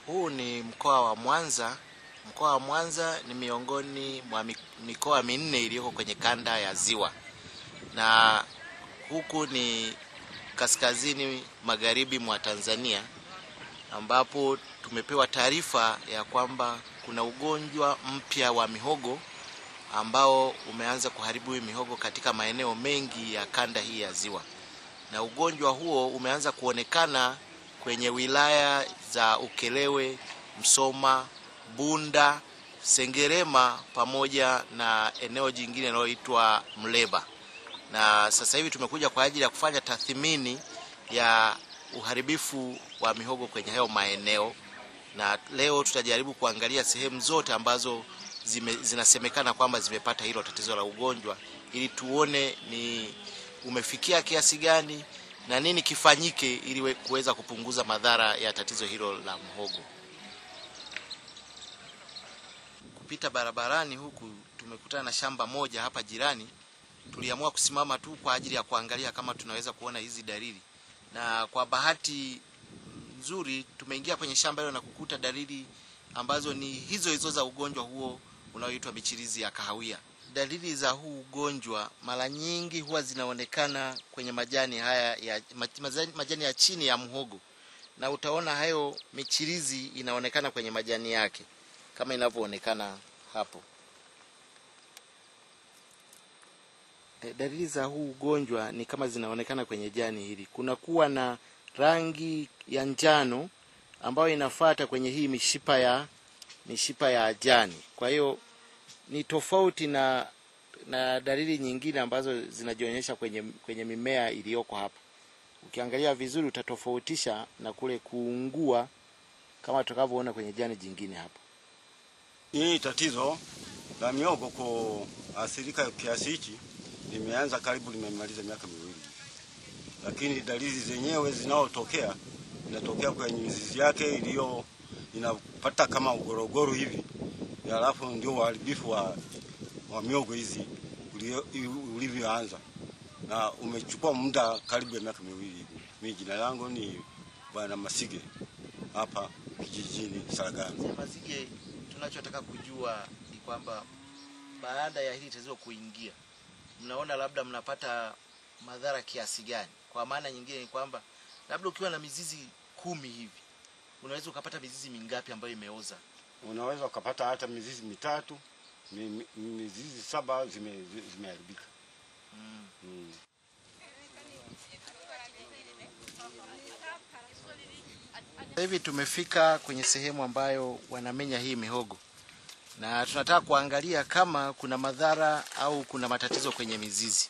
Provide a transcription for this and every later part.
Huu ni mkoa wa Mwanza. Mkoa wa Mwanza ni miongoni mwa mikoa minne iliyoko kwenye kanda ya Ziwa. Na huku ni kaskazini magharibi mwa Tanzania, ambapo tumepewa taarifa ya kwamba kuna ugonjwa mpya wa mihogo ambao umeanza kuharibu mihogo katika maeneo mengi ya kanda hii ya Ziwa. Na ugonjwa huo umeanza kuonekana kwenye wilaya za Ukerewe, Msoma, Bunda, Sengerema pamoja na eneo jingine linaloitwa Mleba. Na sasa hivi tumekuja kwa ajili ya kufanya tathmini ya uharibifu wa mihogo kwenye hayo maeneo, na leo tutajaribu kuangalia sehemu zote ambazo zinasemekana kwamba zimepata hilo tatizo la ugonjwa, ili tuone ni umefikia kiasi gani na nini kifanyike ili kuweza kupunguza madhara ya tatizo hilo la mhogo. Kupita barabarani huku tumekutana na shamba moja hapa jirani. Tuliamua kusimama tu kwa ajili ya kuangalia kama tunaweza kuona hizi dalili. Na kwa bahati nzuri tumeingia kwenye shamba hilo na kukuta dalili ambazo ni hizo hizo za ugonjwa huo unaoitwa michirizi ya kahawia. Dalili za huu ugonjwa mara nyingi huwa zinaonekana kwenye majani haya ya majani ya chini ya mhogo. Na utaona hayo michirizi inaonekana kwenye majani yake kama inavyoonekana hapo. Dalili za huu ugonjwa ni kama zinaonekana kwenye jani hili. Kuna kuwa na rangi ya njano ambayo inafuata kwenye hii mishipa ya jani. Kwa hiyo ni tofauti na dalili nyingine ambazo zinajionyesha kwenye mimea iliyoko hapa. Ukiangalia vizuri utatofautisha na kule kuungua kama tutakavyoona kwenye jani jingine hapa. Hii tatizo la mihogo kuathirika kiasi hichi limeanza karibu limemaliza miaka 2. Lakini dalili zenyewe zinazotokea inatokea kwenye mizizi yake iliyo inapata kama ugorogoro hivi. Halafu ndio uharibifu wa mihogo hizi ulivyoanza. Na umechukua muda karibu ya miaka 2 hivi. Mimi jina langu ni Bwana Masige hapa kijijini Saragana. Masige, tunachotaka kujua ni kwamba baada ya hili tatizo kuingia, mnaona labda mnapata madhara kiasi gani? Kwa maana nyingine ni kwamba labda ukiwa na mizizi 10 hivi, unaweza ukapata mizizi mingapi ambayo imeoza? Unaweza ukapata hata mizizi 3, mizizi 7 zimeharibika. Hivi tumefika kwenye sehemu ambayo wanamenya hii mihogo. Na tunataka kuangalia kama kuna madhara au kuna matatizo kwenye mizizi.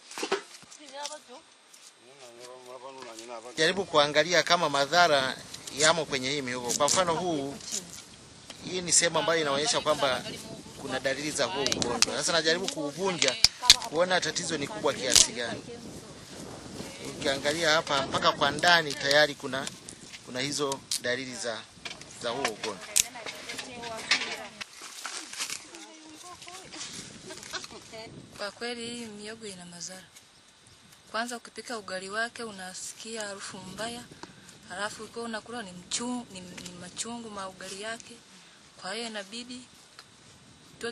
Jaribu kuangalia kama madhara yamo kwenye hii mihogo. Kwa mfano hii ni sehemu ambayo inaonyesha kwamba kuna dalili za huu ugonjwa. Sasa najaribu kuuvunja kuona tatizo ni kubwa kiasi gani. Ukiangalia hapa mpaka kwa ndani tayari kuna hizo dalili za huu ugonjwa. Kwa kweli hii mihogo ina madhara. Kwanza ukipika ugali wake unasikia harufu mbaya. Halafu ukiwa unakula ni machungu ugali yake. Kwa hiyo inabidi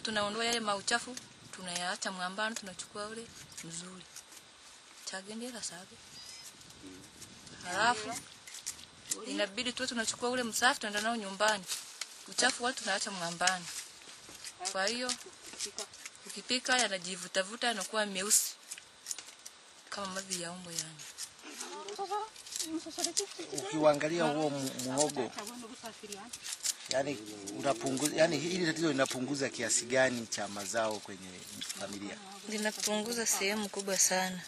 tunaondoa yale mauchafu, tunayaacha mwambano, tunachukua ule mzuri. Chagendera sabe. Halafu inabidi tunachukua ule msafi tunaenda nao nyumbani. Uchafu wale tunaacha mwambani. Kwa hiyo ukipika yanajivuta yanakuwa meusi kama mavi ya umbo yani. Ukiangalia huo muhogo yani unapunguza, yani hili tatizo linapunguza kiasi gani cha mazao kwenye familia? Linapunguza sehemu kubwa sana.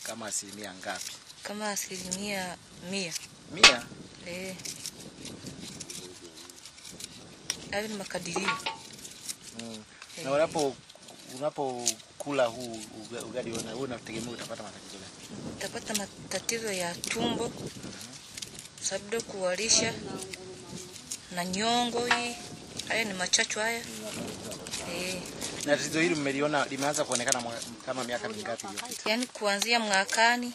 Kama asilimia ngapi? Kama asilimia 100. 100? Hayo ni makadirio. Na unapokula huu ugali unategemea utapata matatizo gani? Utapata matatizo ya tumbo, sababu kuwalisha na nyongo hii. Haya ni machachu haya. Na tatizo hili mmeliona limeanza kuonekana kama miaka mingapi iliyopita? Yaani kuanzia mwakani.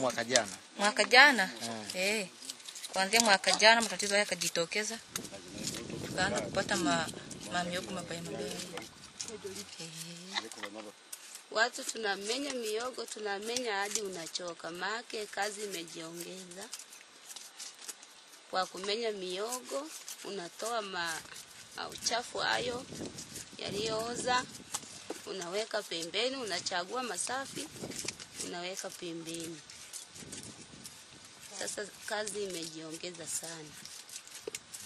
Mwaka jana. Mwaka jana? Kuanzia mwaka jana matatizo haya yakajitokeza. Tukaanza kupata mihogo mabaya. Watu tunamenya mihogo, tunamenya hadi unachoka. Maana kazi imejiongeza. Kwa kumenya mihogo unatoa uchafu hayo yaliyooza, unaweka pembeni, unachagua masafi, unaweka pembeni. Sasa kazi imejiongeza sana.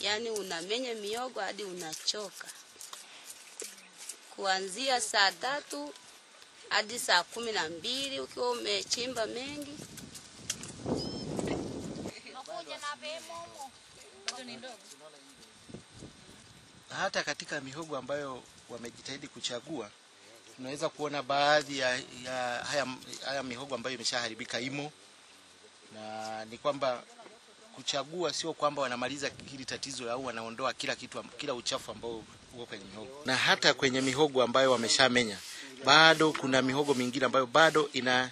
Yaani unamenya mihogo hadi unachoka. Kuanzia saa 3 hadi saa 12 ukiwa umechimba mengi. Hata katika mihogo ambayo wamejitahidi kuchagua, tunaweza kuona baadhi ya haya mihogo ambayo imeshaharibika imo, na ni kwamba kuchagua sio kwamba wanamaliza hili tatizo au wanaondoa kila uchafu ambao uko kwenye mihogo. Na hata kwenye mihogo ambayo wameshamenya, bado kuna mihogo mingine ambayo bado ina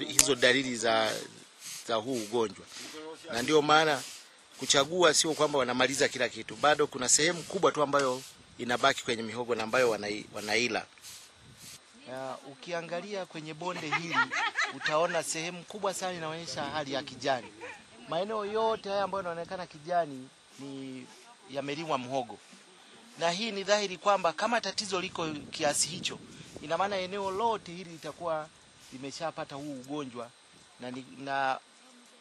hizo dalili za huu ugonjwa. Na ndio maana kuchagua sio kwamba wanamaliza kila kitu. Bado kuna sehemu kubwa tu ambayo inabaki kwenye mihogo na ambayo wanaila. Ukiangalia kwenye bonde hili utaona sehemu kubwa sana inaonyesha hali ya kijani. Maeneo yote haya ambayo yanaonekana kijani ni yamelimwa mhogo. Na hii ni dhahiri kwamba kama tatizo liko kiasi hicho, ina maana eneo lote hili litakuwa limeshapata huu ugonjwa, na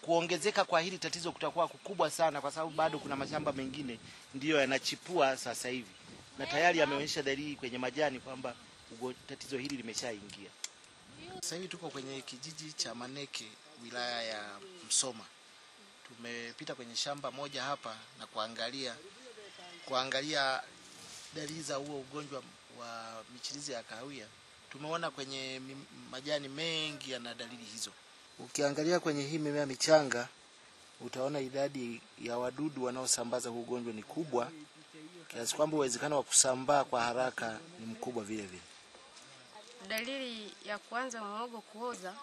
kuongezeka kwa hili tatizo kutakuwa kukubwa sana, kwa sababu bado kuna mashamba mengine ndiyo yanachipua sasa hivi. Na tayari yameonyesha dalili kwenye majani kwamba tatizo hili limeshaingia. Sasa hivi tuko kwenye kijiji cha Maneke, wilaya ya Msoma. Tumepita kwenye shamba moja hapa na kuangalia dalili za huo ugonjwa wa michirizi ya kahawia. Tumeona kwenye majani mengi yana dalili hizo. Ukiangalia kwenye hii mimea michanga, utaona idadi ya wadudu wanaosambaza huu ugonjwa ni kubwa, kiasi kwamba uwezekano wa kusambaa kwa haraka ni mkubwa vile vile. Dalili ya kwanza muhogo kuoza,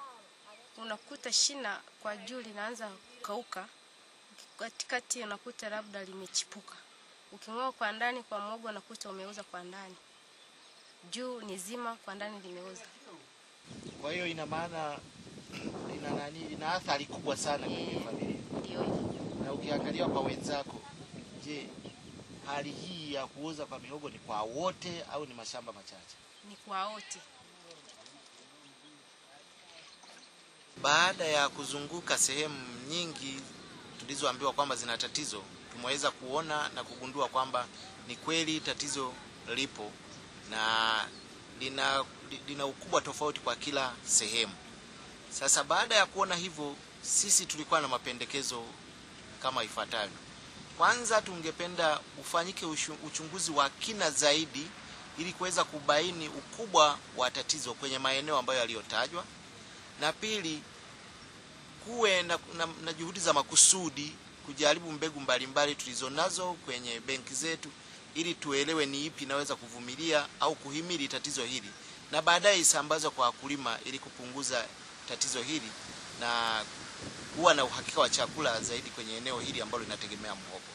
unakuta shina kwa juu linaanza kukauka, katikati unakuta labda limechipuka. Uking'oa kwa ndani kwa muhogo unakuta umeoza kwa ndani. Juu ni zima, kwa ndani limeoza. Kwa hiyo ina maana ina athari kubwa sana kwenye familia. Ndio. Na ukiangalia kwa wenzako, je, hali hii ya kuoza kwa mihogo ni kwa wote au ni mashamba machache? Ni kwa wote. Baada ya kuzunguka sehemu nyingi tulizoambiwa kwamba zina tatizo, tumeweza kuona na kugundua kwamba ni kweli tatizo lipo na lina ukubwa tofauti kwa kila sehemu. Sasa baada ya kuona hivyo, sisi tulikuwa na mapendekezo kama ifuatavyo. Kwanza, tungependa ufanyike uchunguzi wa kina zaidi ili kuweza kubaini ukubwa wa tatizo kwenye maeneo ambayo yaliyotajwa. Na pili, kuwe na juhudi za makusudi kujaribu mbegu mbalimbali tulizonazo kwenye benki zetu ili tuelewe ni ipi inaweza kuvumilia au kuhimili tatizo hili, na baadaye isambazwe kwa wakulima ili kupunguza tatizo hili na kuwa na uhakika wa chakula zaidi kwenye eneo hili ambalo linategemea muhogo.